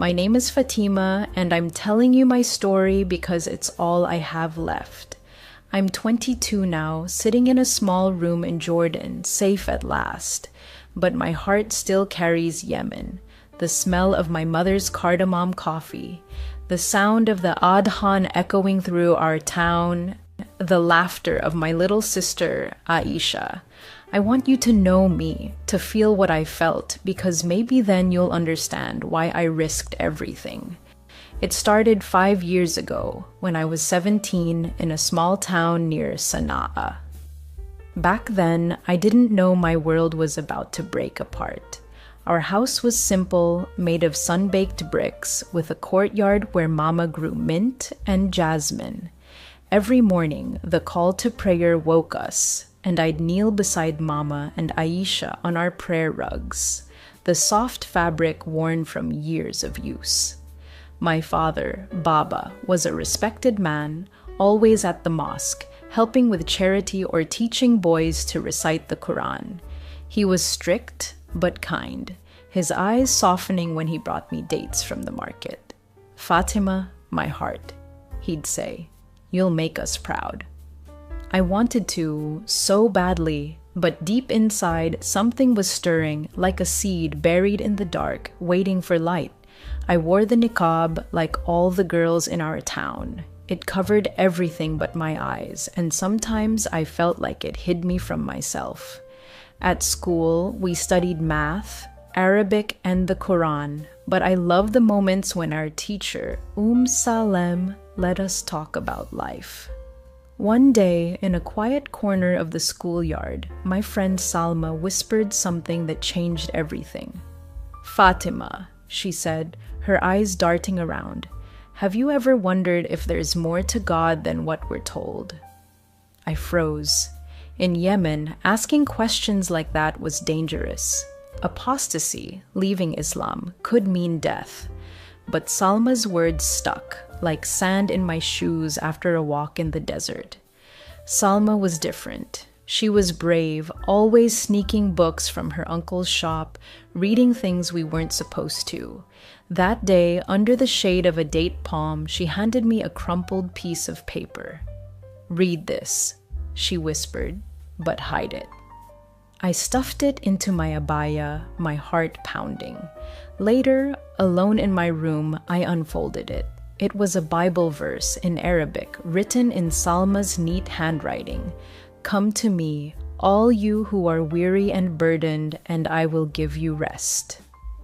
My name is Fatima, and I'm telling you my story because it's all I have left. I'm 22 now, sitting in a small room in Jordan, safe at last. But my heart still carries Yemen, the smell of my mother's cardamom coffee, the sound of the adhan echoing through our town, the laughter of my little sister, Aisha. I want you to know me, to feel what I felt, because maybe then you'll understand why I risked everything. It started 5 years ago, when I was 17 in a small town near Sana'a. Back then, I didn't know my world was about to break apart. Our house was simple, made of sun-baked bricks, with a courtyard where Mama grew mint and jasmine. Every morning, the call to prayer woke us, and I'd kneel beside Mama and Aisha on our prayer rugs, the soft fabric worn from years of use. My father, Baba, was a respected man, always at the mosque, helping with charity or teaching boys to recite the Quran. He was strict but kind, his eyes softening when he brought me dates from the market. "Fatima, my heart," he'd say, "you'll make us proud." I wanted to, so badly, but deep inside, something was stirring, like a seed buried in the dark, waiting for light. I wore the niqab like all the girls in our town. It covered everything but my eyes, and sometimes I felt like it hid me from myself. At school, we studied math, Arabic, and the Quran, but I loved the moments when our teacher, Salem, let us talk about life. One day, in a quiet corner of the schoolyard, my friend Salma whispered something that changed everything. "Fatima," she said, her eyes darting around, "have you ever wondered if there's more to God than what we're told?" I froze. In Yemen, asking questions like that was dangerous. Apostasy, leaving Islam, could mean death. But Salma's words stuck, like sand in my shoes after a walk in the desert. Salma was different. She was brave, always sneaking books from her uncle's shop, reading things we weren't supposed to. That day, under the shade of a date palm, she handed me a crumpled piece of paper. "Read this," she whispered, "but hide it." I stuffed it into my abaya, my heart pounding. Later, alone in my room, I unfolded it. It was a Bible verse in Arabic, written in Salma's neat handwriting. "Come to me, all you who are weary and burdened, and I will give you rest."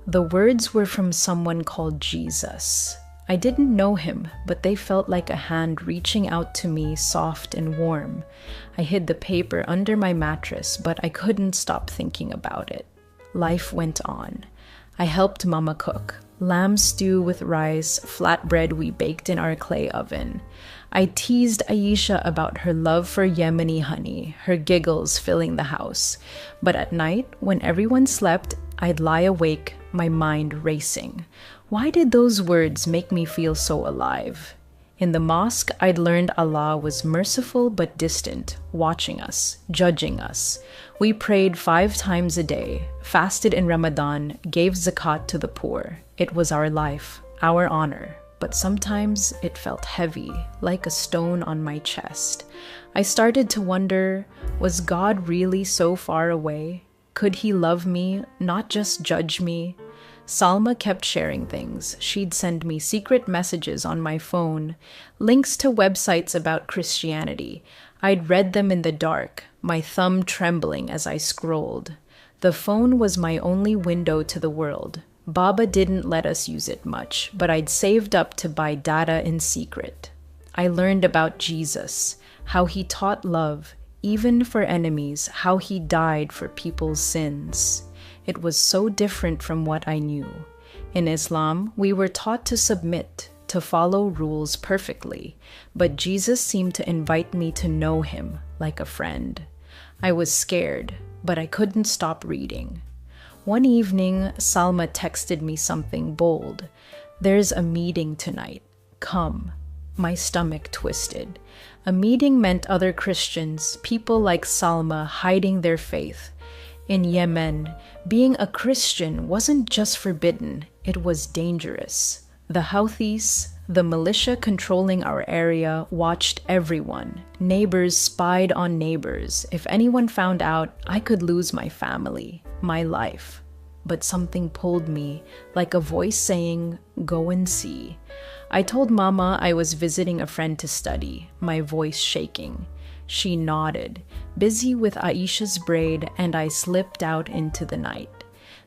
The words were from someone called Jesus. I didn't know him, but they felt like a hand reaching out to me, soft and warm. I hid the paper under my mattress, but I couldn't stop thinking about it. Life went on. I helped Mama cook. Lamb stew with rice, flatbread we baked in our clay oven. I teased Aisha about her love for Yemeni honey, her giggles filling the house. But at night, when everyone slept, I'd lie awake, my mind racing. Why did those words make me feel so alive? In the mosque, I'd learned Allah was merciful but distant, watching us, judging us. We prayed 5 times a day, fasted in Ramadan, gave zakat to the poor. It was our life, our honor. But sometimes it felt heavy, like a stone on my chest. I started to wonder, was God really so far away? Could he love me, not just judge me? Salma kept sharing things. She'd send me secret messages on my phone, links to websites about Christianity. I'd read them in the dark, my thumb trembling as I scrolled. The phone was my only window to the world. Baba didn't let us use it much, but I'd saved up to buy data in secret. I learned about Jesus, how he taught love, even for enemies, how he died for people's sins. It was so different from what I knew. In Islam, we were taught to submit, to follow rules perfectly, but Jesus seemed to invite me to know him like a friend. I was scared, but I couldn't stop reading. One evening, Salma texted me something bold. "There's a meeting tonight. Come." My stomach twisted. A meeting meant other Christians, people like Salma hiding their faith. In Yemen, being a Christian wasn't just forbidden, it was dangerous. The Houthis, the militia controlling our area, watched everyone. Neighbors spied on neighbors. If anyone found out, I could lose my family, my life. But something pulled me, like a voice saying, "Go and see." I told Mama I was visiting a friend to study, my voice shaking. She nodded, busy with Aisha's braid, and I slipped out into the night.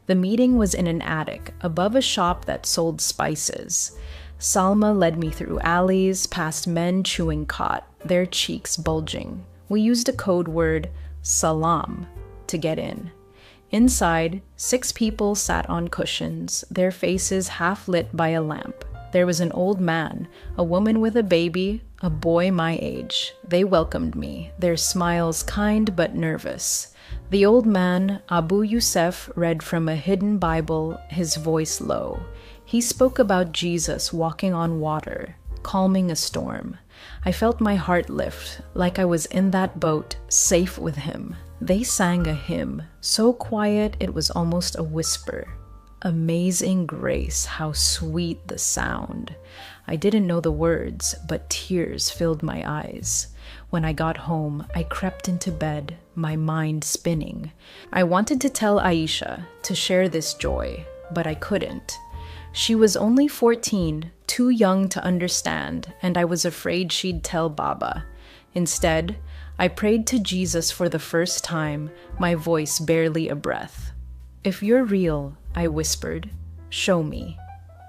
The meeting was in an attic, above a shop that sold spices. Salma led me through alleys, past men chewing khat, their cheeks bulging. We used a code word, salam, to get in. Inside, 6 people sat on cushions, their faces half lit by a lamp. There was an old man, a woman with a baby, a boy my age. They welcomed me, their smiles kind but nervous. The old man, Abu Yusuf, read from a hidden Bible, his voice low. He spoke about Jesus walking on water, calming a storm. I felt my heart lift, like I was in that boat, safe with him. They sang a hymn, so quiet it was almost a whisper. Amazing grace, how sweet the sound. I didn't know the words, but tears filled my eyes. When I got home, I crept into bed, my mind spinning. I wanted to tell Aisha, to share this joy, but I couldn't. She was only 14, too young to understand, and I was afraid she'd tell Baba. Instead, I prayed to Jesus for the first time, my voice barely a breath. "If you're real," I whispered, "show me.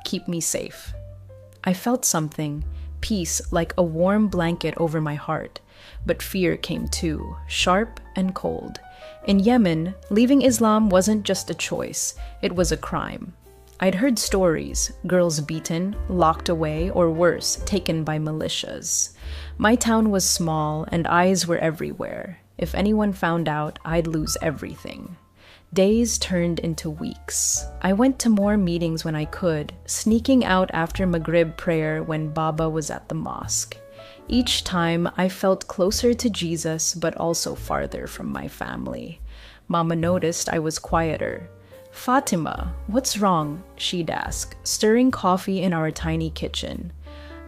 Keep me safe." I felt something, peace like a warm blanket over my heart, but fear came too, sharp and cold. In Yemen, leaving Islam wasn't just a choice, it was a crime. I'd heard stories, girls beaten, locked away, or worse, taken by militias. My town was small and eyes were everywhere. If anyone found out, I'd lose everything. Days turned into weeks. I went to more meetings when I could, sneaking out after Maghrib prayer when Baba was at the mosque. Each time, I felt closer to Jesus, but also farther from my family. Mama noticed I was quieter. "Fatima, what's wrong?" she'd ask, stirring coffee in our tiny kitchen.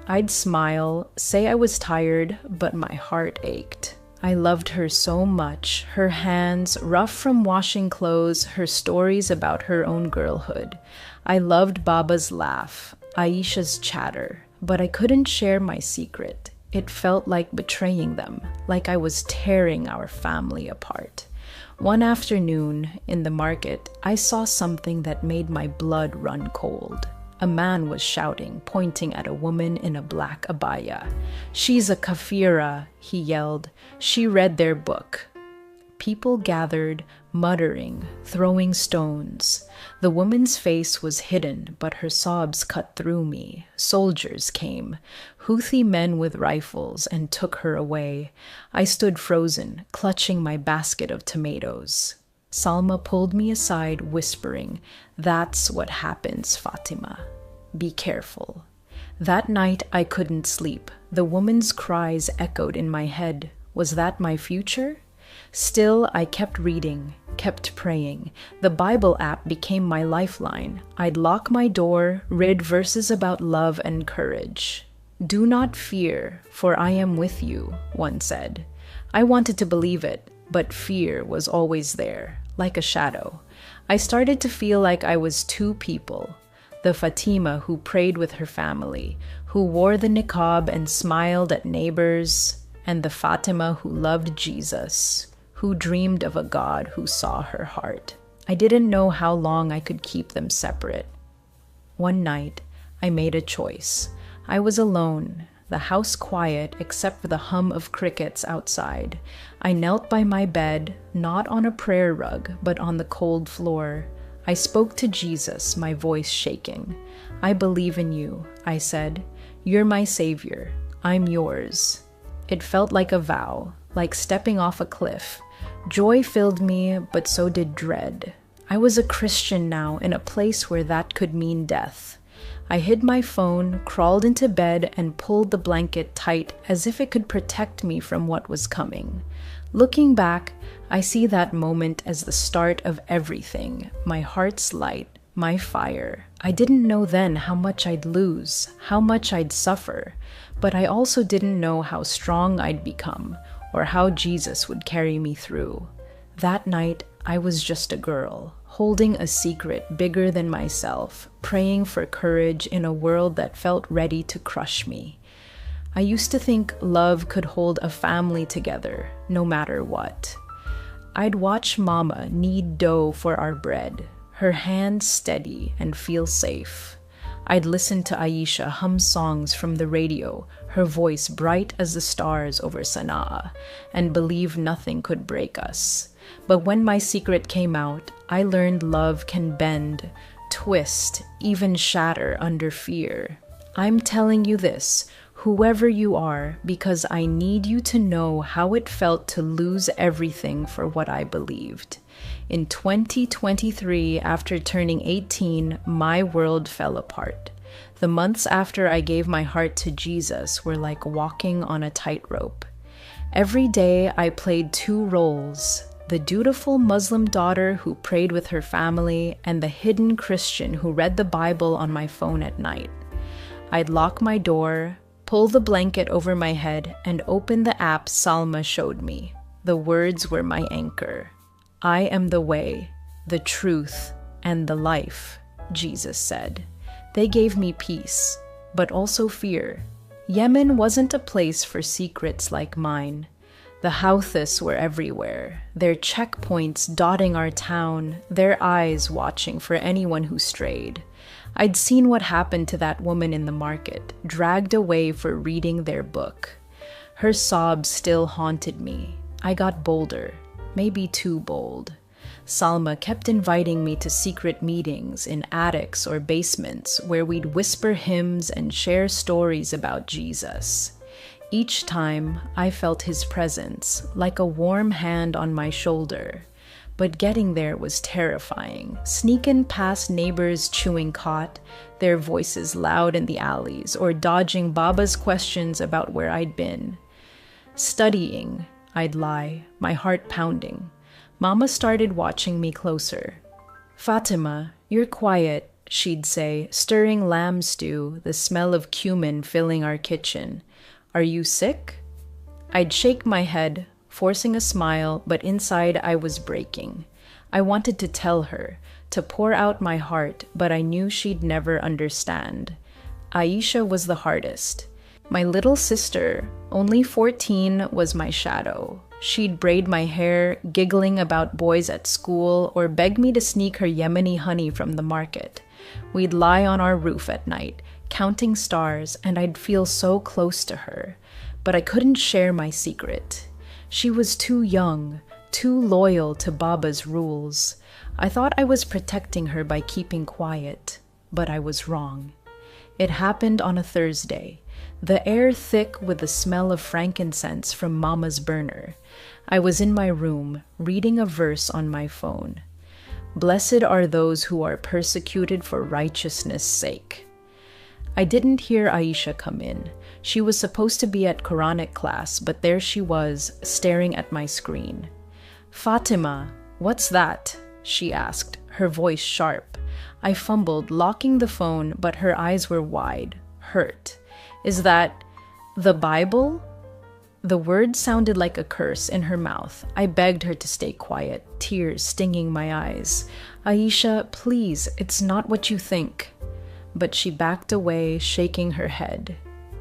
I'd smile, say I was tired, but my heart ached. I loved her so much, her hands, rough from washing clothes, her stories about her own girlhood. I loved Baba's laugh, Aisha's chatter, but I couldn't share my secret. It felt like betraying them, like I was tearing our family apart. One afternoon, in the market, I saw something that made my blood run cold. A man was shouting, pointing at a woman in a black abaya. "She's a kafira," he yelled. "She read their book." People gathered, muttering, throwing stones. The woman's face was hidden, but her sobs cut through me. Soldiers came, Houthi men with rifles, and took her away. I stood frozen, clutching my basket of tomatoes. Salma pulled me aside, whispering, "That's what happens, Fatima. Be careful." That night I couldn't sleep. The woman's cries echoed in my head. Was that my future? Still, I kept reading, kept praying. The Bible app became my lifeline. I'd lock my door, read verses about love and courage. "Do not fear, for I am with you," one said. I wanted to believe it, but fear was always there, like a shadow. I started to feel like I was two people. The Fatima who prayed with her family, who wore the niqab and smiled at neighbors, and the Fatima who loved Jesus, who dreamed of a God who saw her heart. I didn't know how long I could keep them separate. One night, I made a choice. I was alone, the house quiet except for the hum of crickets outside. I knelt by my bed, not on a prayer rug, but on the cold floor. I spoke to Jesus, my voice shaking. "I believe in you," I said. "You're my savior. I'm yours." It felt like a vow, like stepping off a cliff. Joy filled me, but so did dread. I was a Christian now in a place where that could mean death. I hid my phone, crawled into bed, and pulled the blanket tight as if it could protect me from what was coming. Looking back, I see that moment as the start of everything, my heart's light, my fire. I didn't know then how much I'd lose, how much I'd suffer, but I also didn't know how strong I'd become or how Jesus would carry me through. That night, I was just a girl, holding a secret bigger than myself, praying for courage in a world that felt ready to crush me. I used to think love could hold a family together, no matter what. I'd watch Mama knead dough for our bread, her hands steady and feel safe. I'd listen to Aisha hum songs from the radio, her voice bright as the stars over Sana'a, and believe nothing could break us. But when my secret came out, I learned love can bend, twist, even shatter under fear. I'm telling you this, whoever you are, because I need you to know how it felt to lose everything for what I believed. In 2023, after turning 18, my world fell apart. The months after I gave my heart to Jesus were like walking on a tightrope. Every day I played two roles: the dutiful Muslim daughter who prayed with her family and the hidden Christian who read the Bible on my phone at night. I'd lock my door, pull the blanket over my head, and open the app Salma showed me. The words were my anchor. I am the way, the truth, and the life, Jesus said. They gave me peace, but also fear. Yemen wasn't a place for secrets like mine. The Houthis were everywhere, their checkpoints dotting our town, their eyes watching for anyone who strayed. I'd seen what happened to that woman in the market, dragged away for reading their book. Her sobs still haunted me. I got bolder, maybe too bold. Salma kept inviting me to secret meetings in attics or basements where we'd whisper hymns and share stories about Jesus. Each time, I felt his presence, like a warm hand on my shoulder. But getting there was terrifying. Sneaking past neighbors chewing khat, their voices loud in the alleys, or dodging Baba's questions about where I'd been. Studying, I'd lie, my heart pounding. Mama started watching me closer. "Fatima, you're quiet," she'd say, stirring lamb stew, the smell of cumin filling our kitchen. "Are you sick?" I'd shake my head, forcing a smile, but inside I was breaking. I wanted to tell her, to pour out my heart, but I knew she'd never understand. Aisha was the hardest. My little sister, only 14, was my shadow. She'd braid my hair, giggling about boys at school, or beg me to sneak her Yemeni honey from the market. We'd lie on our roof at night, counting stars, and I'd feel so close to her. But I couldn't share my secret. She was too young, too loyal to Baba's rules. I thought I was protecting her by keeping quiet, but I was wrong. It happened on a Thursday, the air thick with the smell of frankincense from Mama's burner. I was in my room, reading a verse on my phone. "Blessed are those who are persecuted for righteousness' sake." I didn't hear Aisha come in. She was supposed to be at Quranic class, but there she was, staring at my screen. "Fatima, what's that?" she asked, her voice sharp. I fumbled, locking the phone, but her eyes were wide, hurt. "Is that the Bible?" The word sounded like a curse in her mouth. I begged her to stay quiet, tears stinging my eyes. "Aisha, please, it's not what you think." But she backed away, shaking her head.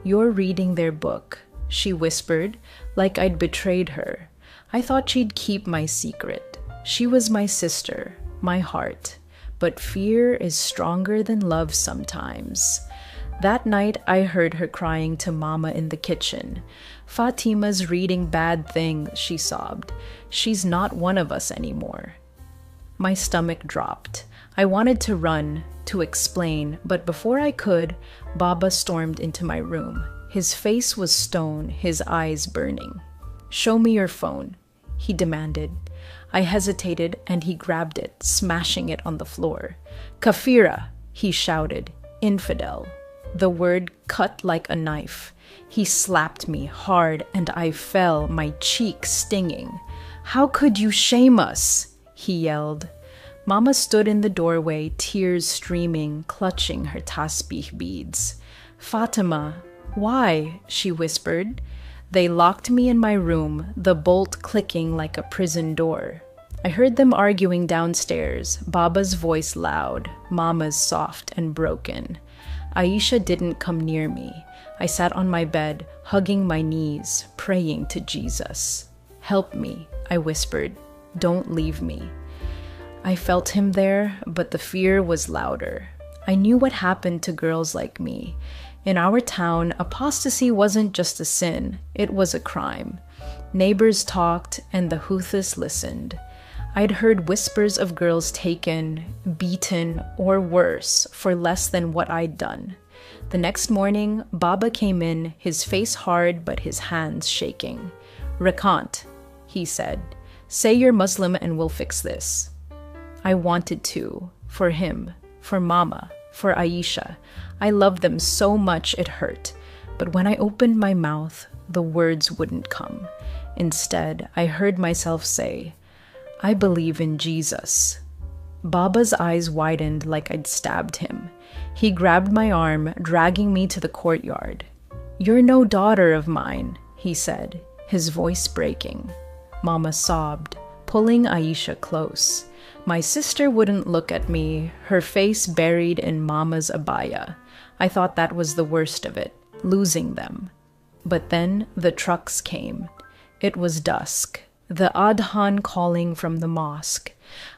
"You're reading their book," she whispered, like I'd betrayed her. I thought she'd keep my secret. She was my sister, my heart. But fear is stronger than love sometimes. That night, I heard her crying to Mama in the kitchen. "Fatima's reading bad things," she sobbed. "She's not one of us anymore." My stomach dropped. I wanted to run, to explain, but before I could, Baba stormed into my room. His face was stone, his eyes burning. "Show me your phone," he demanded. I hesitated, and he grabbed it, smashing it on the floor. "Kafira," he shouted. "Infidel." The word cut like a knife. He slapped me hard and I fell, my cheek stinging. "How could you shame us?" he yelled. Mama stood in the doorway, tears streaming, clutching her tasbih beads. "Fatima, why?" she whispered. They locked me in my room, the bolt clicking like a prison door. I heard them arguing downstairs, Baba's voice loud, Mama's soft and broken. Aisha didn't come near me. I sat on my bed, hugging my knees, praying to Jesus. "Help me," I whispered. "Don't leave me." I felt him there, but the fear was louder. I knew what happened to girls like me. In our town, apostasy wasn't just a sin, it was a crime. Neighbors talked, and the Houthis listened. I'd heard whispers of girls taken, beaten, or worse, for less than what I'd done. The next morning, Baba came in, his face hard but his hands shaking. "Recant," he said. "Say you're Muslim and we'll fix this." I wanted to, for him, for Mama, for Aisha. I loved them so much it hurt. But when I opened my mouth, the words wouldn't come. Instead, I heard myself say, "I believe in Jesus." Baba's eyes widened like I'd stabbed him. He grabbed my arm, dragging me to the courtyard. "You're no daughter of mine," he said, his voice breaking. Mama sobbed, pulling Aisha close. My sister wouldn't look at me, her face buried in Mama's abaya. I thought that was the worst of it, losing them. But then the trucks came. It was dusk, the adhan calling from the mosque.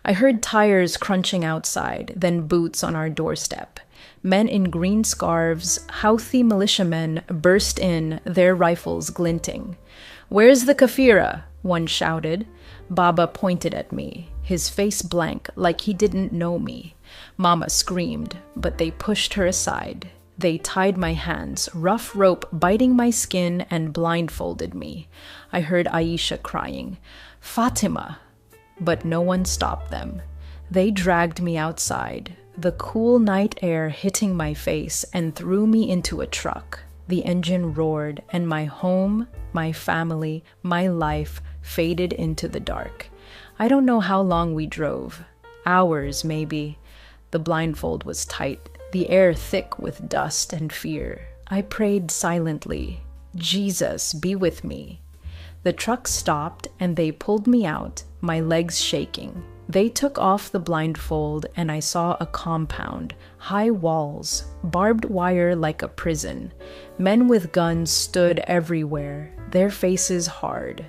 I heard tires crunching outside, then boots on our doorstep. Men in green scarves, Houthi militiamen, burst in, their rifles glinting. "Where's the kafira?" one shouted. Baba pointed at me, his face blank, like he didn't know me. Mama screamed, but they pushed her aside. They tied my hands, rough rope biting my skin, and blindfolded me. I heard Aisha crying, "Fatima!" But no one stopped them. They dragged me outside, the cool night air hitting my face, and threw me into a truck. The engine roared, and my home, my family, my life faded into the dark. I don't know how long we drove. Hours, maybe. The blindfold was tight, the air thick with dust and fear. I prayed silently, "Jesus, be with me." The truck stopped, and they pulled me out, my legs shaking. They took off the blindfold, and I saw a compound, high walls, barbed wire like a prison. Men with guns stood everywhere, their faces hard.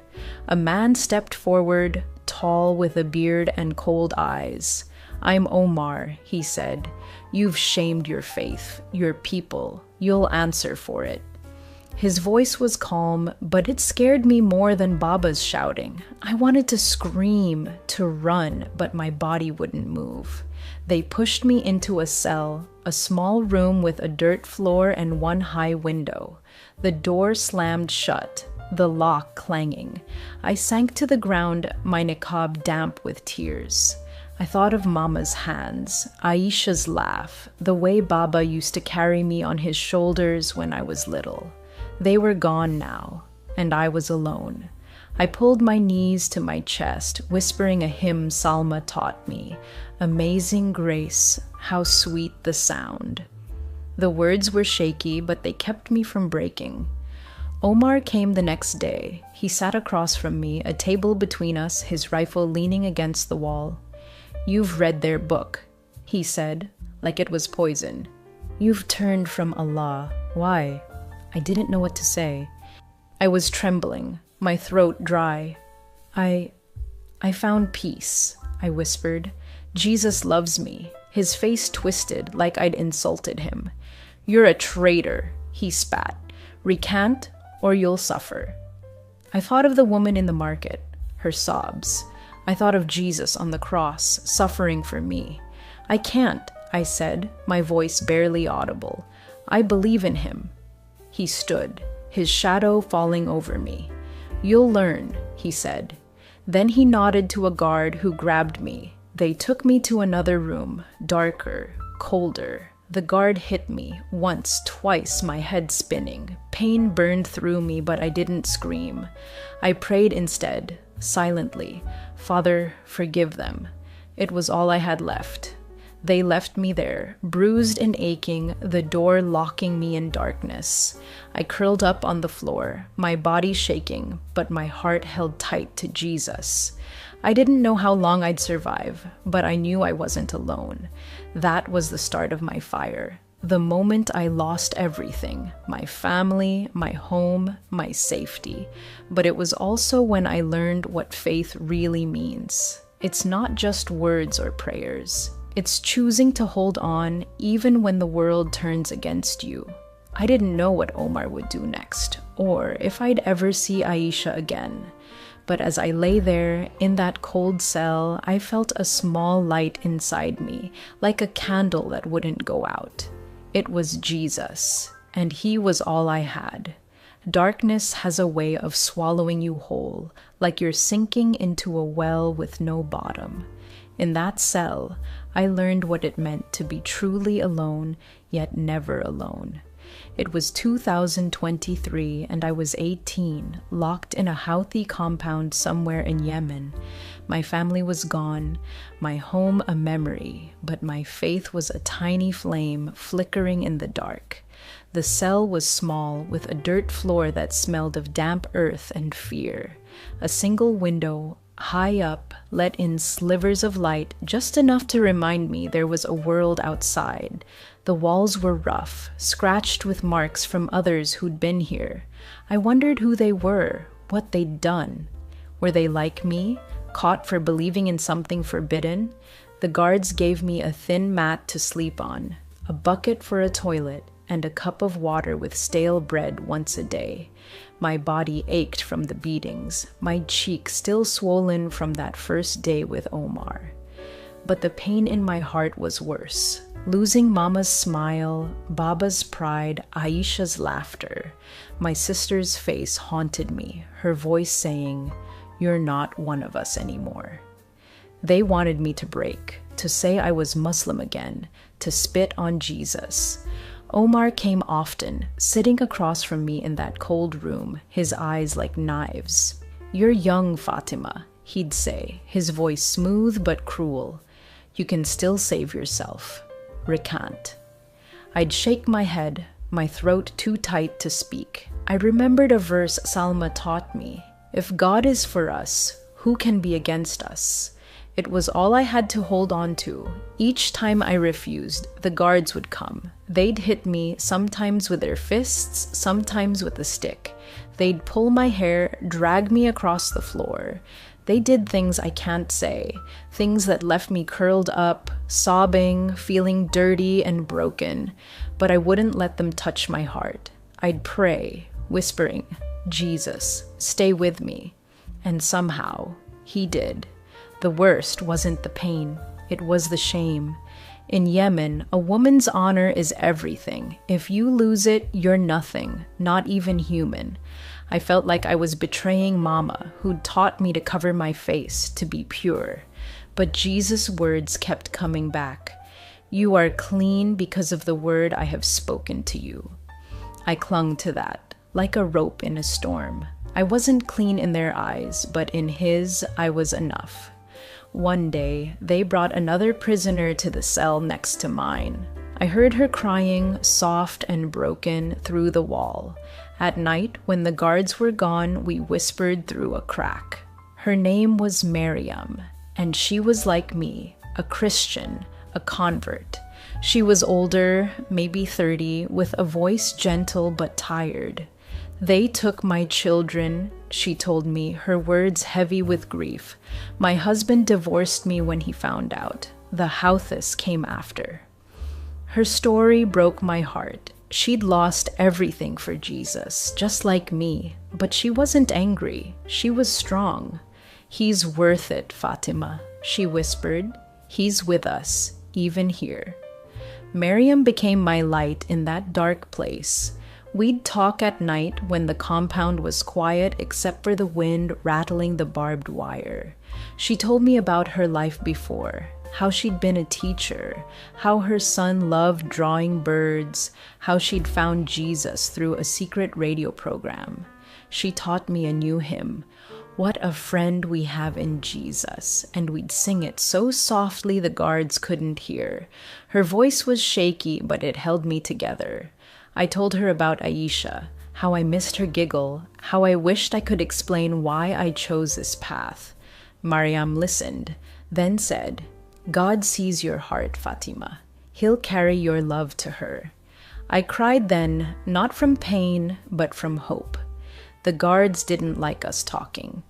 A man stepped forward, tall with a beard and cold eyes. "I'm Omar," he said. "You've shamed your faith, your people. You'll answer for it." His voice was calm, but it scared me more than Baba's shouting. I wanted to scream, to run, but my body wouldn't move. They pushed me into a cell, a small room with a dirt floor and one high window. The door slammed shut, the lock clanging. I sank to the ground, my niqab damp with tears. I thought of Mama's hands, Aisha's laugh, the way Baba used to carry me on his shoulders when I was little. They were gone now, and I was alone. I pulled my knees to my chest, whispering a hymn Salma taught me. "Amazing grace, how sweet the sound." The words were shaky, but they kept me from breaking. Omar came the next day. He sat across from me, a table between us, his rifle leaning against the wall. "You've read their book," he said, like it was poison. "You've turned from Allah. Why?" I didn't know what to say. I was trembling, my throat dry. I found peace," I whispered. "Jesus loves me." His face twisted like I'd insulted him. "You're a traitor," he spat. "Recant or you'll suffer." I thought of the woman in the market, her sobs. I thought of Jesus on the cross, suffering for me. "I can't," I said, my voice barely audible. "I believe in him." He stood, his shadow falling over me. "You'll learn," he said. Then he nodded to a guard who grabbed me. They took me to another room, darker, colder. The guard hit me, once, twice, my head spinning. Pain burned through me, but I didn't scream. I prayed instead, silently, "Father, forgive them." It was all I had left. They left me there, bruised and aching, the door locking me in darkness. I curled up on the floor, my body shaking, but my heart held tight to Jesus. I didn't know how long I'd survive, but I knew I wasn't alone. That was the start of my fire. The moment I lost everything, my family, my home, my safety. But it was also when I learned what faith really means. It's not just words or prayers. It's choosing to hold on even when the world turns against you. I didn't know what Omar would do next, or if I'd ever see Aisha again. But as I lay there, in that cold cell, I felt a small light inside me, like a candle that wouldn't go out. It was Jesus, and he was all I had. Darkness has a way of swallowing you whole, like you're sinking into a well with no bottom. In that cell, I learned what it meant to be truly alone, yet never alone. It was 2023 and I was 18, locked in a Houthi compound somewhere in Yemen. My family was gone, my home a memory, but my faith was a tiny flame flickering in the dark. The cell was small, with a dirt floor that smelled of damp earth and fear. A single window, high up, let in slivers of light, just enough to remind me there was a world outside. The walls were rough, scratched with marks from others who'd been here. I wondered who they were, what they'd done. Were they like me, caught for believing in something forbidden? The guards gave me a thin mat to sleep on, a bucket for a toilet, and a cup of water with stale bread once a day. My body ached from the beatings, my cheek still swollen from that first day with Omar. But the pain in my heart was worse. Losing Mama's smile, Baba's pride, Aisha's laughter. My sister's face haunted me, her voice saying, "You're not one of us anymore." They wanted me to break, to say I was Muslim again, to spit on Jesus. Omar came often, sitting across from me in that cold room, his eyes like knives. "You're young, Fatima," he'd say, his voice smooth but cruel. "You can still save yourself. Recant." I'd shake my head, my throat too tight to speak. I remembered a verse Salma taught me. If God is for us, who can be against us? It was all I had to hold on to. Each time I refused, the guards would come. They'd hit me, sometimes with their fists, sometimes with a stick. They'd pull my hair, drag me across the floor. They did things I can't say, things that left me curled up, sobbing, feeling dirty and broken. But I wouldn't let them touch my heart. I'd pray, whispering, "Jesus, stay with me." And somehow, he did. The worst wasn't the pain, it was the shame. In Yemen, a woman's honor is everything. If you lose it, you're nothing, not even human. I felt like I was betraying Mama, who'd taught me to cover my face, to be pure. But Jesus' words kept coming back. "You are clean because of the word I have spoken to you." I clung to that, like a rope in a storm. I wasn't clean in their eyes, but in his, I was enough. One day, they brought another prisoner to the cell next to mine. I heard her crying, soft and broken, through the wall. At night, when the guards were gone, we whispered through a crack. Her name was Maryam, and she was like me, a Christian, a convert. She was older, maybe 30, with a voice gentle but tired. "They took my children," she told me, her words heavy with grief. "My husband divorced me when he found out. The Houthis came after." Her story broke my heart. She'd lost everything for Jesus, just like me. But she wasn't angry. She was strong. "He's worth it, Fatima," she whispered. "He's with us, even here." Maryam became my light in that dark place. We'd talk at night when the compound was quiet except for the wind rattling the barbed wire. She told me about her life before, how she'd been a teacher, how her son loved drawing birds, how she'd found Jesus through a secret radio program. She taught me a new hymn, "What a Friend We Have in Jesus," and we'd sing it so softly the guards couldn't hear. Her voice was shaky, but it held me together. I told her about Aisha, how I missed her giggle, how I wished I could explain why I chose this path. Mariam listened, then said, "God sees your heart, Fatima. He'll carry your love to her." I cried then, not from pain, but from hope. The guards didn't like us talking.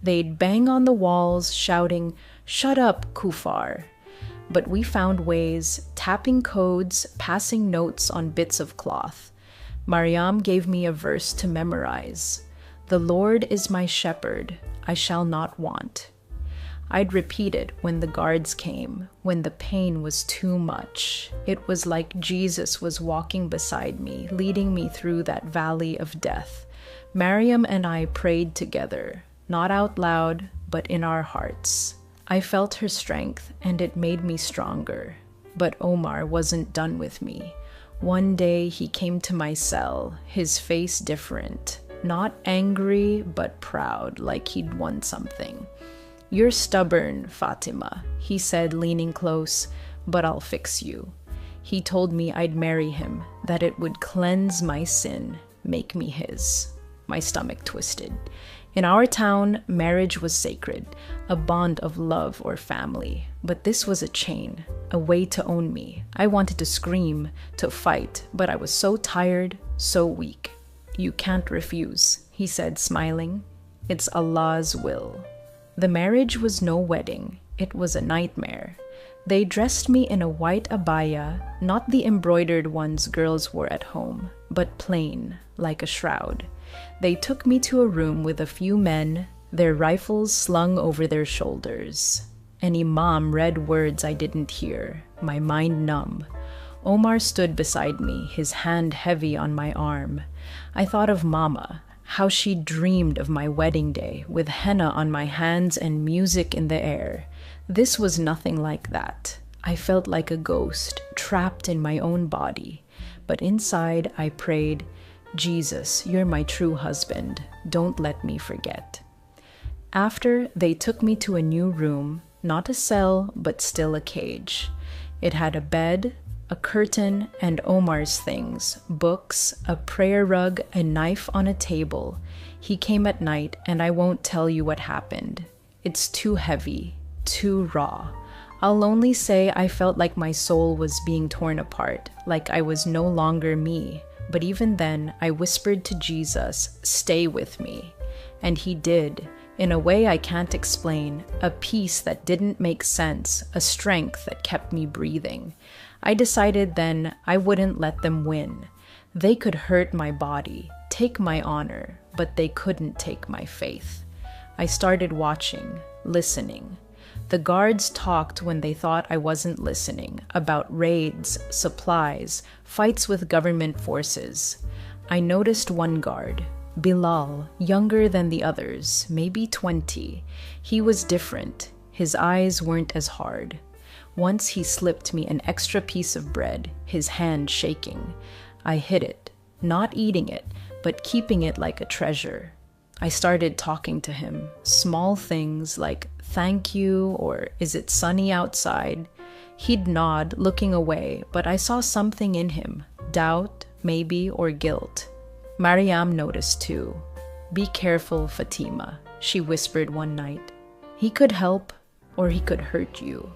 They'd bang on the walls, shouting, "Shut up, Kufar." But we found ways, tapping codes, passing notes on bits of cloth. Mariam gave me a verse to memorize. "The Lord is my shepherd, I shall not want." I'd repeat it when the guards came, when the pain was too much. It was like Jesus was walking beside me, leading me through that valley of death. Mariam and I prayed together, not out loud, but in our hearts. I felt her strength, and it made me stronger. But Omar wasn't done with me. One day he came to my cell, his face different, not angry, but proud, like he'd won something. "You're stubborn, Fatima," he said, leaning close, "but I'll fix you." He told me I'd marry him, that it would cleanse my sin, make me his. My stomach twisted. In our town, marriage was sacred, a bond of love or family. But this was a chain, a way to own me. I wanted to scream, to fight, but I was so tired, so weak. "You can't refuse," he said, smiling. "It's Allah's will." The marriage was no wedding. It was a nightmare. They dressed me in a white abaya, not the embroidered ones girls wore at home, but plain, like a shroud. They took me to a room with a few men, their rifles slung over their shoulders. An imam read words I didn't hear, my mind numb. Omar stood beside me, his hand heavy on my arm. I thought of Mama, how she dreamed of my wedding day, with henna on my hands and music in the air. This was nothing like that. I felt like a ghost, trapped in my own body. But inside I prayed, "Jesus, you're my true husband. Don't let me forget." After, they took me to a new room, not a cell, but still a cage. It had a bed, a curtain, and Omar's things, books, a prayer rug, a knife on a table. He came at night, and I won't tell you what happened. It's too heavy, too raw. I'll only say I felt like my soul was being torn apart, like I was no longer me. But even then, I whispered to Jesus, "Stay with me." And he did, in a way I can't explain, a peace that didn't make sense, a strength that kept me breathing. I decided then I wouldn't let them win. They could hurt my body, take my honor, but they couldn't take my faith. I started watching, listening. The guards talked when they thought I wasn't listening, about raids, supplies, fights with government forces. I noticed one guard, Bilal, younger than the others, maybe 20. He was different. His eyes weren't as hard. Once he slipped me an extra piece of bread, his hand shaking. I hid it, not eating it, but keeping it like a treasure. I started talking to him, small things like, "Thank you," or "Is it sunny outside?" He'd nod, looking away, but I saw something in him, doubt, maybe, or guilt. Mariam noticed too. "Be careful, Fatima," she whispered one night. "He could help, or he could hurt you."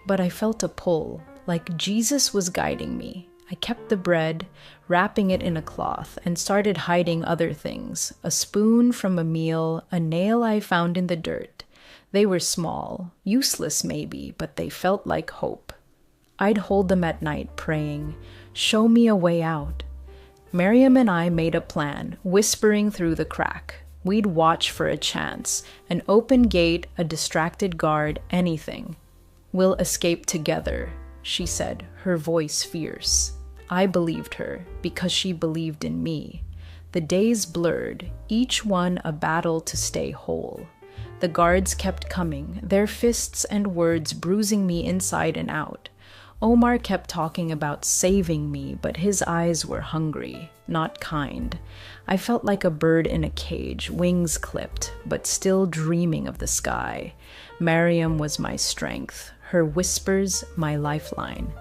But I felt a pull, like Jesus was guiding me. I kept the bread, wrapping it in a cloth, and started hiding other things, a spoon from a meal, a nail I found in the dirt. They were small, useless maybe, but they felt like hope. I'd hold them at night praying, "Show me a way out." Mariam and I made a plan, whispering through the crack. We'd watch for a chance, an open gate, a distracted guard, anything. "We'll escape together," she said, her voice fierce. I believed her, because she believed in me. The days blurred, each one a battle to stay whole. The guards kept coming, their fists and words bruising me inside and out. Omar kept talking about saving me, but his eyes were hungry, not kind. I felt like a bird in a cage, wings clipped, but still dreaming of the sky. Mariam was my strength, her whispers my lifeline.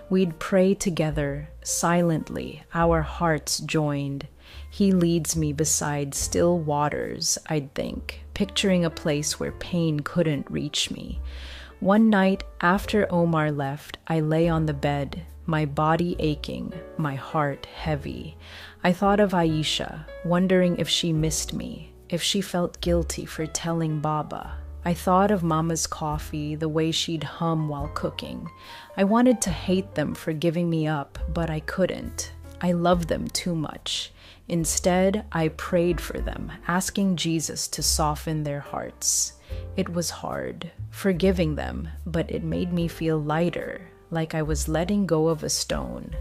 We'd pray together, silently, our hearts joined. He leads me beside still waters, I'd think, picturing a place where pain couldn't reach me. One night after Omar left, I lay on the bed, my body aching, my heart heavy. I thought of Aisha, wondering if she missed me, if she felt guilty for telling Baba. I thought of Mama's coffee, the way she'd hum while cooking. I wanted to hate them for giving me up, but I couldn't. I loved them too much. Instead, I prayed for them, asking Jesus to soften their hearts. It was hard, forgiving them, but it made me feel lighter, like I was letting go of a stone.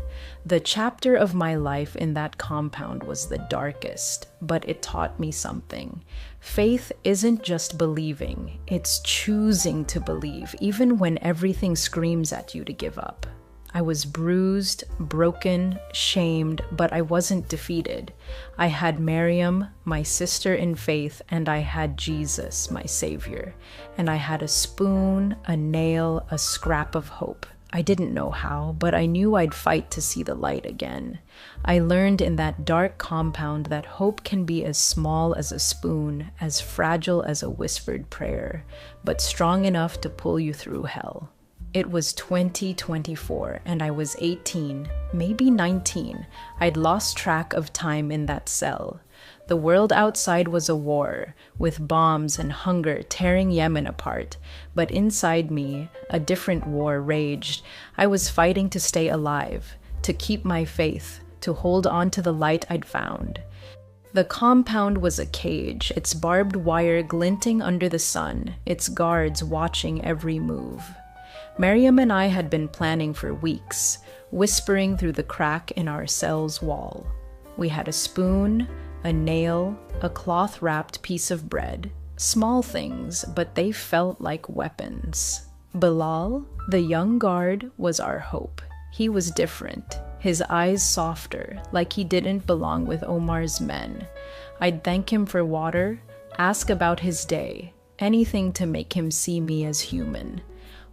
The chapter of my life in that compound was the darkest, but it taught me something. Faith isn't just believing, it's choosing to believe, even when everything screams at you to give up. I was bruised, broken, shamed, but I wasn't defeated. I had Mariam, my sister in faith, and I had Jesus, my savior. And I had a spoon, a nail, a scrap of hope. I didn't know how, but I knew I'd fight to see the light again. I learned in that dark compound that hope can be as small as a spoon, as fragile as a whispered prayer, but strong enough to pull you through hell. It was 2024, and I was 18, maybe 19. I'd lost track of time in that cell. The world outside was a war, with bombs and hunger tearing Yemen apart. But inside me, a different war raged. I was fighting to stay alive, to keep my faith, to hold on to the light I'd found. The compound was a cage, its barbed wire glinting under the sun, its guards watching every move. Mariam and I had been planning for weeks, whispering through the crack in our cell's wall. We had a spoon, a nail, a cloth-wrapped piece of bread. Small things, but they felt like weapons. Bilal, the young guard, was our hope. He was different, his eyes softer, like he didn't belong with Omar's men. I'd thank him for water, ask about his day, anything to make him see me as human.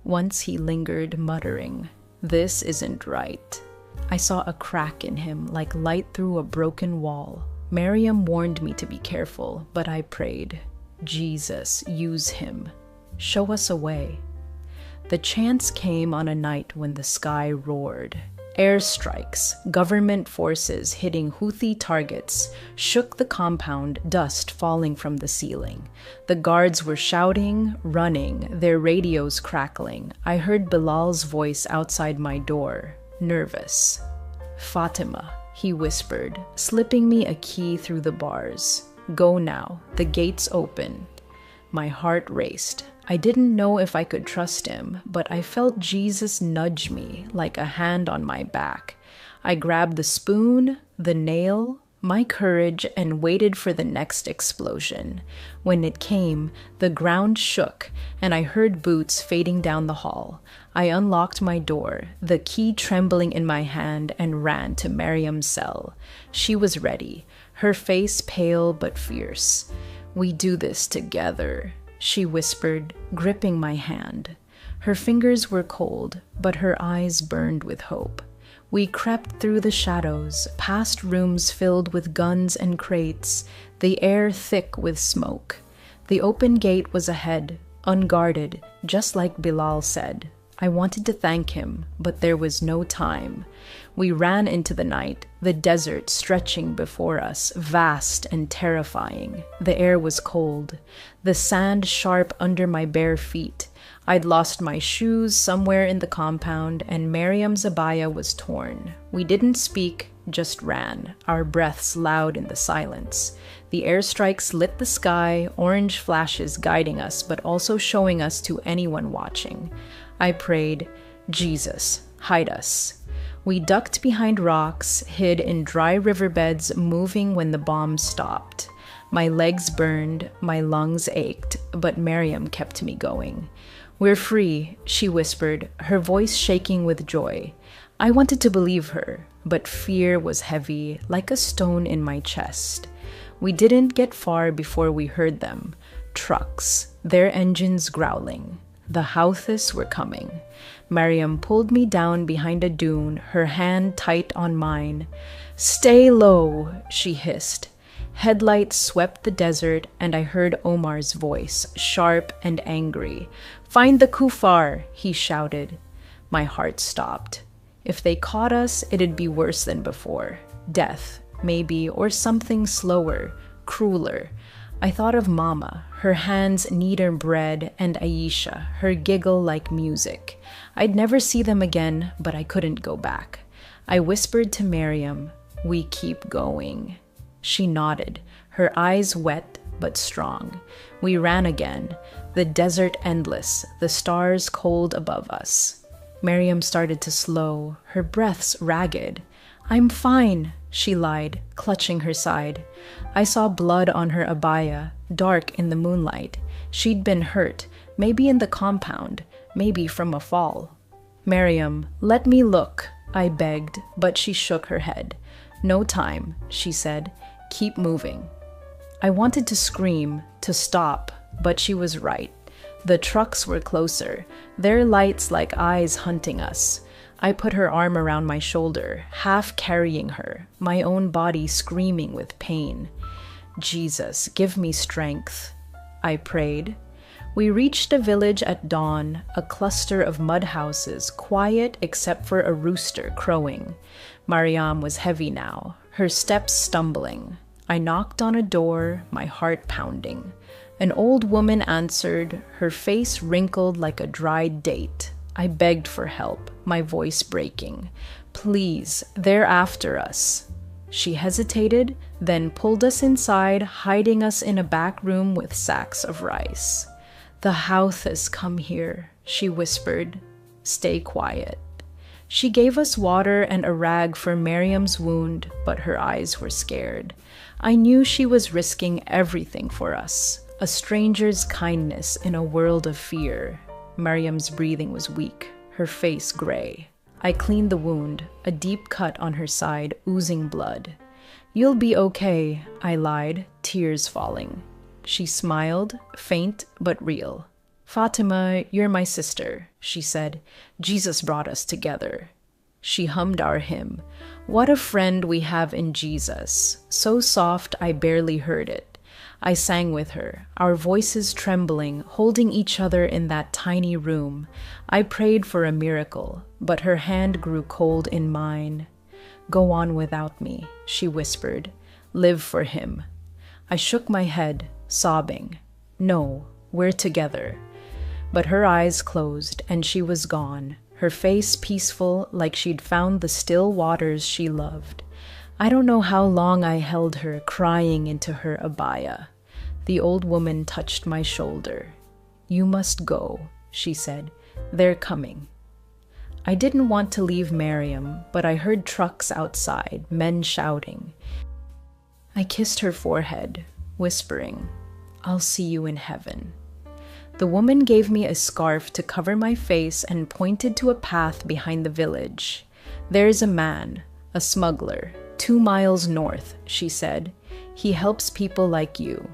Once he lingered, muttering, "This isn't right." I saw a crack in him, like light through a broken wall. Mariam warned me to be careful, but I prayed, "Jesus, use him. Show us a way." The chance came on a night when the sky roared. Airstrikes, government forces hitting Houthi targets, shook the compound, dust falling from the ceiling. The guards were shouting, running, their radios crackling. I heard Bilal's voice outside my door, nervous. "Fatima," he whispered, slipping me a key through the bars. "Go now, the gate's open." My heart raced. I didn't know if I could trust him, but I felt Jesus nudge me like a hand on my back. I grabbed the spoon, the nail, my courage, and waited for the next explosion. When it came, the ground shook, and I heard boots fading down the hall. I unlocked my door, the key trembling in my hand, and ran to Mariam's cell. She was ready, her face pale but fierce. "We do this together," she whispered, gripping my hand. Her fingers were cold, but her eyes burned with hope. We crept through the shadows, past rooms filled with guns and crates, the air thick with smoke. The open gate was ahead, unguarded, just like Bilal said. I wanted to thank him, but there was no time. We ran into the night, the desert stretching before us, vast and terrifying. The air was cold, the sand sharp under my bare feet. I'd lost my shoes somewhere in the compound, and Mariam's abaya was torn. We didn't speak, just ran, our breaths loud in the silence. The airstrikes lit the sky, orange flashes guiding us, but also showing us to anyone watching. I prayed, "Jesus, hide us." We ducked behind rocks, hid in dry riverbeds, moving when the bombs stopped. My legs burned, my lungs ached, but Miriam kept me going. "We're free," she whispered, her voice shaking with joy. I wanted to believe her, but fear was heavy, like a stone in my chest. We didn't get far before we heard them. Trucks, their engines growling. The Houthis were coming. Miriam pulled me down behind a dune, her hand tight on mine. "Stay low," she hissed. Headlights swept the desert, and I heard Omar's voice, sharp and angry. "Find the kuffar," he shouted. My heart stopped. If they caught us, it'd be worse than before. Death, maybe, or something slower, crueler. I thought of Mama, her hands kneading bread, and Aisha, her giggle like music. I'd never see them again, but I couldn't go back. I whispered to Miriam, "We keep going." She nodded, her eyes wet but strong. We ran again, the desert endless, the stars cold above us. Miriam started to slow, her breaths ragged. "I'm fine," she lied, clutching her side. I saw blood on her abaya, dark in the moonlight. She'd been hurt, maybe in the compound, maybe from a fall. "Miriam, let me look," I begged, but she shook her head. "No time," she said. "Keep moving." I wanted to scream, to stop, but she was right. The trucks were closer, their lights like eyes hunting us. I put her arm around my shoulder, half carrying her, my own body screaming with pain. "Jesus, give me strength," I prayed. We reached a village at dawn, a cluster of mud houses, quiet except for a rooster crowing. Mariam was heavy now, her steps stumbling. I knocked on a door, my heart pounding. An old woman answered, her face wrinkled like a dried date. I begged for help, my voice breaking. "Please, they're after us." She hesitated, then pulled us inside, hiding us in a back room with sacks of rice. "The Houthis come here," she whispered. "Stay quiet." She gave us water and a rag for Miriam's wound, but her eyes were scared. I knew she was risking everything for us, a stranger's kindness in a world of fear. Miriam's breathing was weak, her face gray. I cleaned the wound, a deep cut on her side, oozing blood. "You'll be okay," I lied, tears falling. She smiled, faint but real. "Fatima, you're my sister," she said. "Jesus brought us together." She hummed our hymn. What a friend we have in Jesus, so soft I barely heard it. I sang with her, our voices trembling, holding each other in that tiny room. I prayed for a miracle, but her hand grew cold in mine. "Go on without me," she whispered. "Live for him." I shook my head, sobbing. "No, we're together." But her eyes closed, and she was gone, her face peaceful like she'd found the still waters she loved. I don't know how long I held her, crying into her abaya. The old woman touched my shoulder. "You must go," she said. "They're coming." I didn't want to leave Miriam, but I heard trucks outside, men shouting. I kissed her forehead, whispering, "I'll see you in heaven." The woman gave me a scarf to cover my face and pointed to a path behind the village. "There's a man, a smuggler, 2 miles north," she said. "He helps people like you."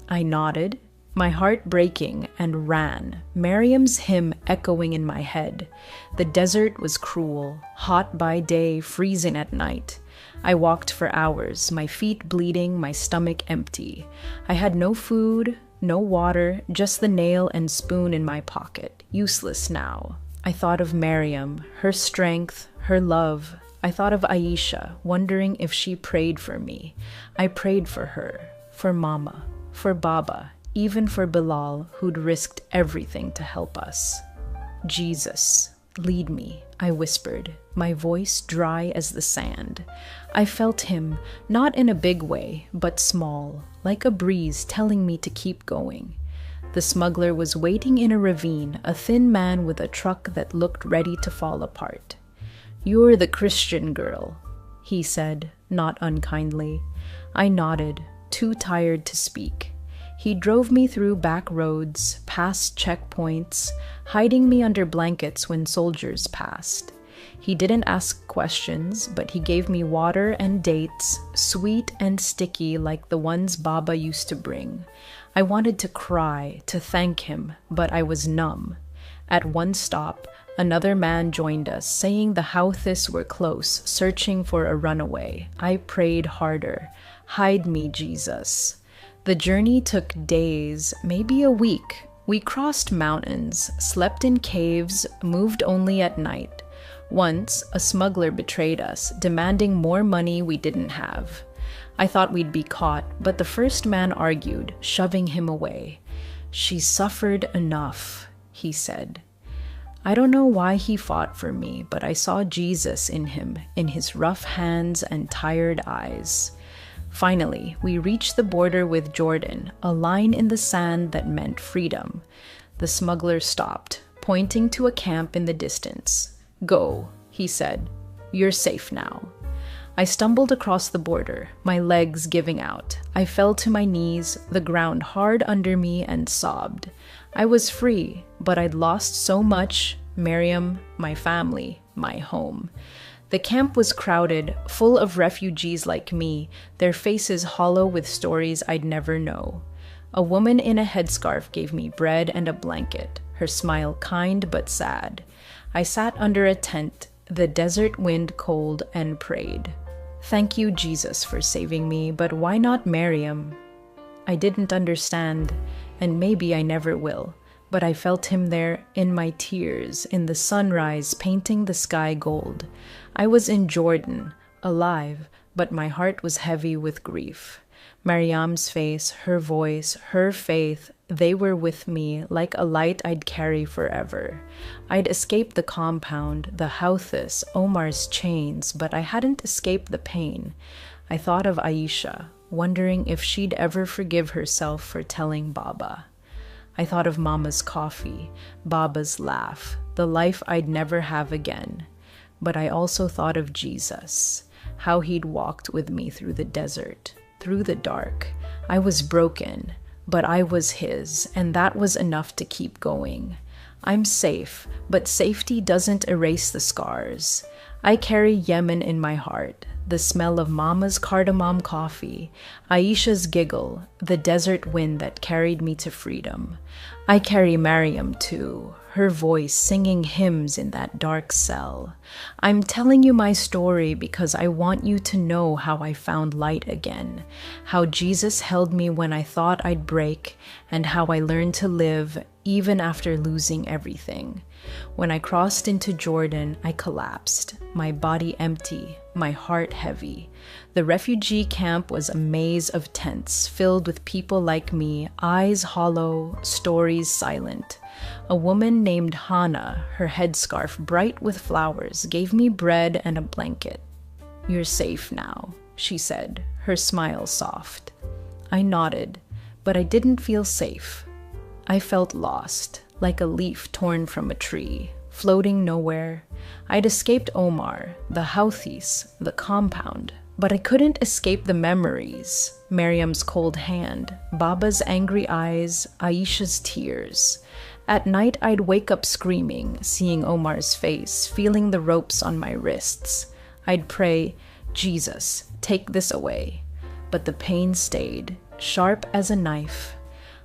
I nodded, my heart breaking, and ran, Miriam's hymn echoing in my head. The desert was cruel, hot by day, freezing at night. I walked for hours, my feet bleeding, my stomach empty. I had no food, no water, just the nail and spoon in my pocket, useless now. I thought of Miriam, her strength, her love. I thought of Aisha, wondering if she prayed for me. I prayed for her, for Mama, for Baba, even for Bilal, who'd risked everything to help us. "Jesus, lead me," I whispered, my voice dry as the sand. I felt him, not in a big way, but small, like a breeze telling me to keep going. The smuggler was waiting in a ravine, a thin man with a truck that looked ready to fall apart. "You're the Christian girl," he said, not unkindly. I nodded, too tired to speak. He drove me through back roads, past checkpoints, hiding me under blankets when soldiers passed. He didn't ask questions, but he gave me water and dates, sweet and sticky like the ones Baba used to bring. I wanted to cry, to thank him, but I was numb. At one stop, another man joined us, saying the Houthis were close, searching for a runaway. I prayed harder. Hide me, Jesus. The journey took days, maybe a week. We crossed mountains, slept in caves, moved only at night. Once, a smuggler betrayed us, demanding more money we didn't have. I thought we'd be caught, but the first man argued, shoving him away. "She suffered enough," he said. I don't know why he fought for me, but I saw Jesus in him, in his rough hands and tired eyes. Finally, we reached the border with Jordan, a line in the sand that meant freedom. The smuggler stopped, pointing to a camp in the distance. "Go," he said. "You're safe now." I stumbled across the border, my legs giving out. I fell to my knees, the ground hard under me, and sobbed. I was free, but I'd lost so much: Miriam, my family, my home. The camp was crowded, full of refugees like me, their faces hollow with stories I'd never know. A woman in a headscarf gave me bread and a blanket, her smile kind but sad. I sat under a tent, the desert wind cold, and prayed. "Thank you, Jesus, for saving me, but why not Miriam?" I didn't understand, and maybe I never will, but I felt him there in my tears, in the sunrise painting the sky gold. I was in Jordan, alive, but my heart was heavy with grief. Mariam's face, her voice, her faith, they were with me like a light I'd carry forever. I'd escaped the compound, the Houthis, Omar's chains, but I hadn't escaped the pain. I thought of Aisha, wondering if she'd ever forgive herself for telling Baba. I thought of Mama's coffee, Baba's laugh, the life I'd never have again. But I also thought of Jesus, how he'd walked with me through the desert, through the dark. I was broken, but I was his, and that was enough to keep going. I'm safe, but safety doesn't erase the scars. I carry Yemen in my heart, the smell of Mama's cardamom coffee, Aisha's giggle, the desert wind that carried me to freedom. I carry Mariam too, her voice singing hymns in that dark cell. I'm telling you my story because I want you to know how I found light again, how Jesus held me when I thought I'd break, and how I learned to live even after losing everything. When I crossed into Jordan, I collapsed, my body empty, my heart heavy. The refugee camp was a maze of tents filled with people like me, eyes hollow, stories silent. A woman named Hannah, her headscarf bright with flowers, gave me bread and a blanket. "You're safe now," she said, her smile soft. I nodded, but I didn't feel safe. I felt lost, like a leaf torn from a tree, floating nowhere. I'd escaped Omar, the Houthis, the compound, but I couldn't escape the memories. Mariam's cold hand, Baba's angry eyes, Aisha's tears. At night, I'd wake up screaming, seeing Omar's face, feeling the ropes on my wrists. I'd pray, "Jesus, take this away." But the pain stayed, sharp as a knife.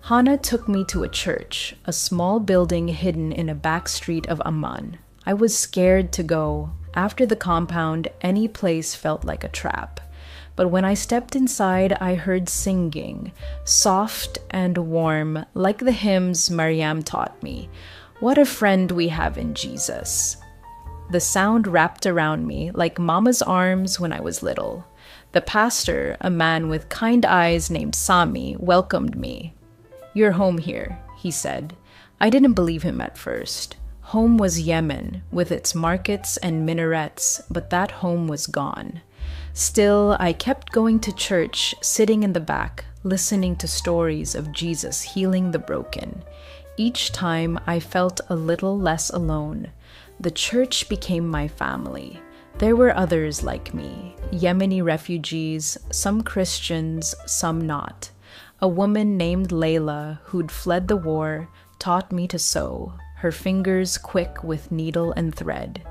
Hannah took me to a church, a small building hidden in a back street of Amman. I was scared to go. After the compound, any place felt like a trap. But when I stepped inside, I heard singing, soft and warm, like the hymns Mariam taught me. What a friend we have in Jesus. The sound wrapped around me like Mama's arms when I was little. The pastor, a man with kind eyes named Sami, welcomed me. "You're home here," he said. I didn't believe him at first. Home was Yemen, with its markets and minarets, but that home was gone. Still, I kept going to church, sitting in the back, listening to stories of Jesus healing the broken. Each time, I felt a little less alone. The church became my family. There were others like me, Yemeni refugees, some Christians, some not. A woman named Layla, who'd fled the war, taught me to sew, her fingers quick with needle and thread.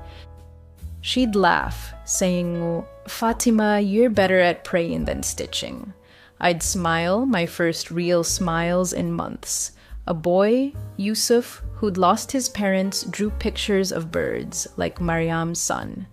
She'd laugh, saying, "Fatima, you're better at praying than stitching." I'd smile, my first real smiles in months. A boy, Yusuf, who'd lost his parents, drew pictures of birds, like Mariam's son.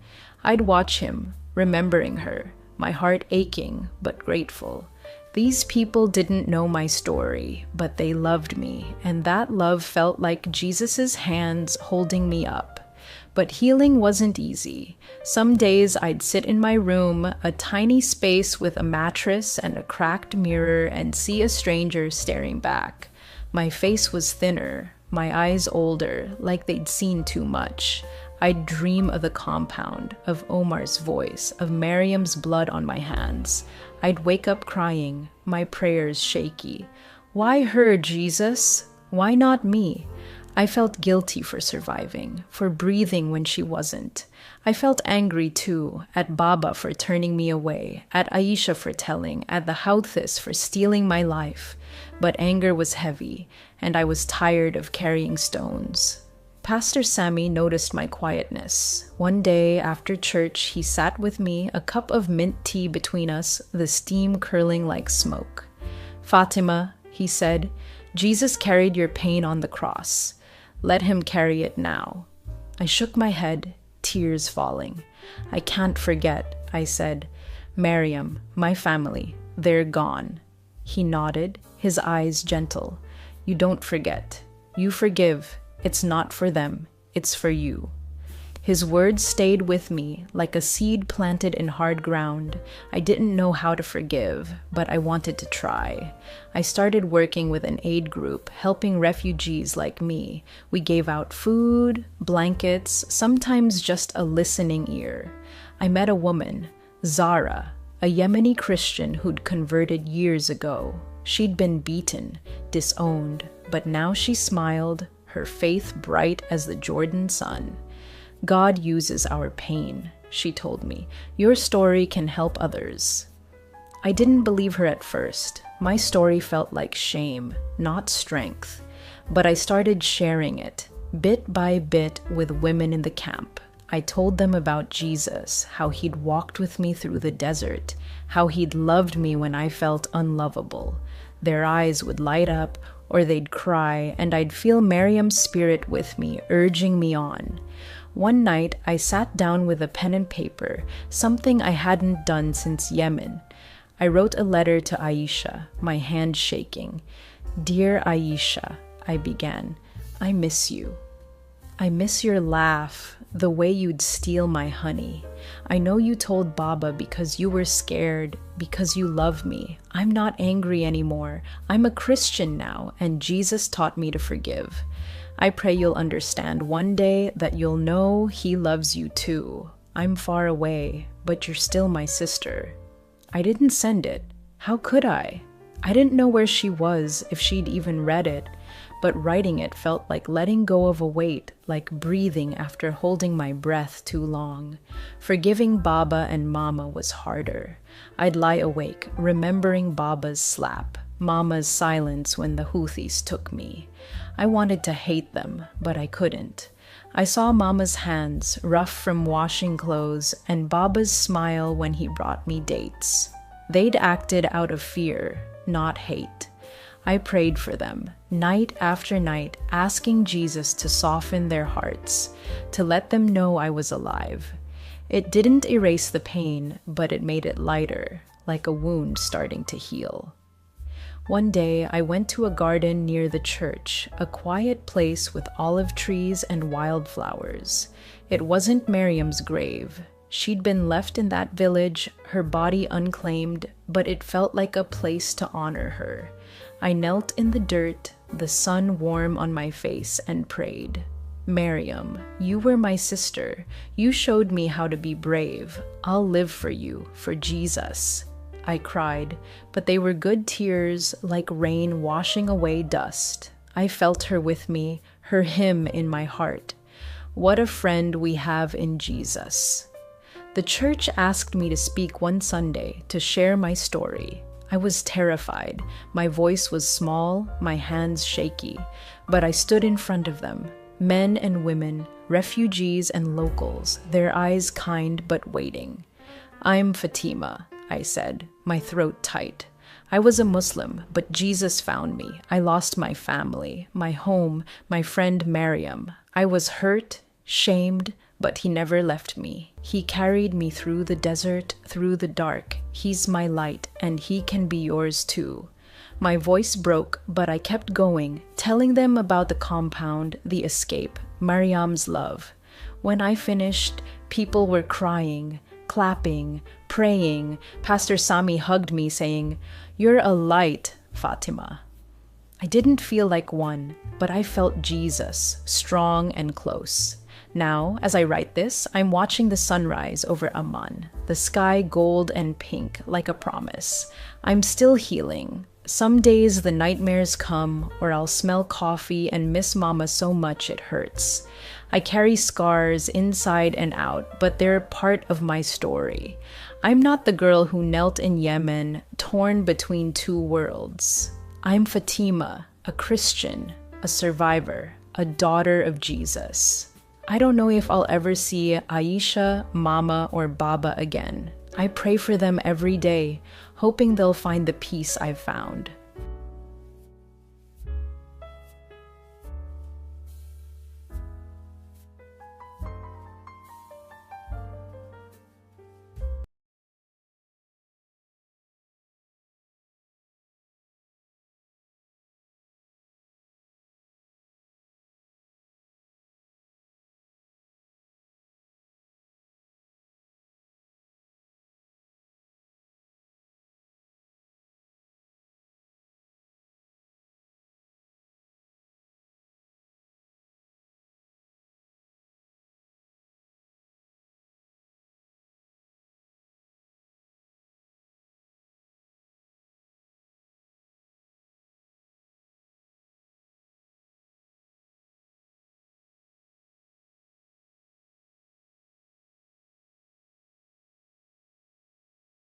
I'd watch him, remembering her, my heart aching but grateful. These people didn't know my story, but they loved me, and that love felt like Jesus's hands holding me up. But healing wasn't easy. Some days I'd sit in my room, a tiny space with a mattress and a cracked mirror, and see a stranger staring back. My face was thinner, my eyes older, like they'd seen too much. I'd dream of the compound, of Omar's voice, of Mariam's blood on my hands. I'd wake up crying, my prayers shaky. Why her, Jesus? Why not me? I felt guilty for surviving, for breathing when she wasn't. I felt angry too, at Baba for turning me away, at Aisha for telling, at the Houthis for stealing my life. But anger was heavy, and I was tired of carrying stones. Pastor Sammy noticed my quietness. One day after church, he sat with me, a cup of mint tea between us, the steam curling like smoke. "Fatima," he said, "Jesus carried your pain on the cross. Let him carry it now." I shook my head, tears falling. "I can't forget," I said. "Mariam, my family, they're gone." He nodded, his eyes gentle. "You don't forget. You forgive. It's not for them, it's for you." His words stayed with me like a seed planted in hard ground. I didn't know how to forgive, but I wanted to try. I started working with an aid group, helping refugees like me. We gave out food, blankets, sometimes just a listening ear. I met a woman, Zara, a Yemeni Christian who'd converted years ago. She'd been beaten, disowned, but now she smiled, her faith bright as the Jordan sun. "God uses our pain," she told me. "Your story can help others." I didn't believe her at first. My story felt like shame, not strength. But I started sharing it, bit by bit, with women in the camp. I told them about Jesus, how he'd walked with me through the desert, how he'd loved me when I felt unlovable. Their eyes would light up, or they'd cry, and I'd feel Mariam's spirit with me, urging me on. One night, I sat down with a pen and paper, something I hadn't done since Yemen. I wrote a letter to Aisha, my hand shaking. "Dear Aisha," I began, "I miss you. I miss your laugh, the way you'd steal my honey. I know you told Baba because you were scared, because you love me. I'm not angry anymore. I'm a Christian now, and Jesus taught me to forgive. I pray you'll understand one day, that you'll know he loves you too. I'm far away, but you're still my sister." I didn't send it. How could I? I didn't know where she was, if she'd even read it. But writing it felt like letting go of a weight, like breathing after holding my breath too long. Forgiving Baba and Mama was harder. I'd lie awake, remembering Baba's slap, Mama's silence when the Houthis took me. I wanted to hate them, but I couldn't. I saw Mama's hands, rough from washing clothes, and Baba's smile when he brought me dates. They'd acted out of fear, not hate. I prayed for them, night after night, asking Jesus to soften their hearts, to let them know I was alive. It didn't erase the pain, but it made it lighter, like a wound starting to heal. One day, I went to a garden near the church, a quiet place with olive trees and wildflowers. It wasn't Mariam's grave. She'd been left in that village, her body unclaimed, but it felt like a place to honor her. I knelt in the dirt, the sun warm on my face, and prayed. "Mariam, you were my sister. You showed me how to be brave. I'll live for you, for Jesus." I cried, but they were good tears, like rain washing away dust. I felt her with me, her hymn in my heart. What a friend we have in Jesus. The church asked me to speak one Sunday to share my story. I was terrified. My voice was small, my hands shaky, but I stood in front of them, men and women, refugees and locals, their eyes kind but waiting. "I'm Fatima," I said, my throat tight. I was a Muslim, but Jesus found me. I lost my family, my home, my friend Mariam. I was hurt, shamed, but he never left me. He carried me through the desert, through the dark. He's my light, and he can be yours too. My voice broke, but I kept going, telling them about the compound, the escape, Mariam's love. When I finished, people were crying, clapping, praying. Pastor Sami hugged me, saying, "You're a light, Fatima." I didn't feel like one, but I felt Jesus, strong and close. Now, as I write this, I'm watching the sunrise over Amman, the sky gold and pink like a promise. I'm still healing. Some days the nightmares come, or I'll smell coffee and miss Mama so much it hurts. I carry scars inside and out, but they're part of my story. I'm not the girl who knelt in Yemen, torn between two worlds. I'm Fatima, a Christian, a survivor, a daughter of Jesus. I don't know if I'll ever see Aisha, Mama, or Baba again. I pray for them every day, hoping they'll find the peace I've found.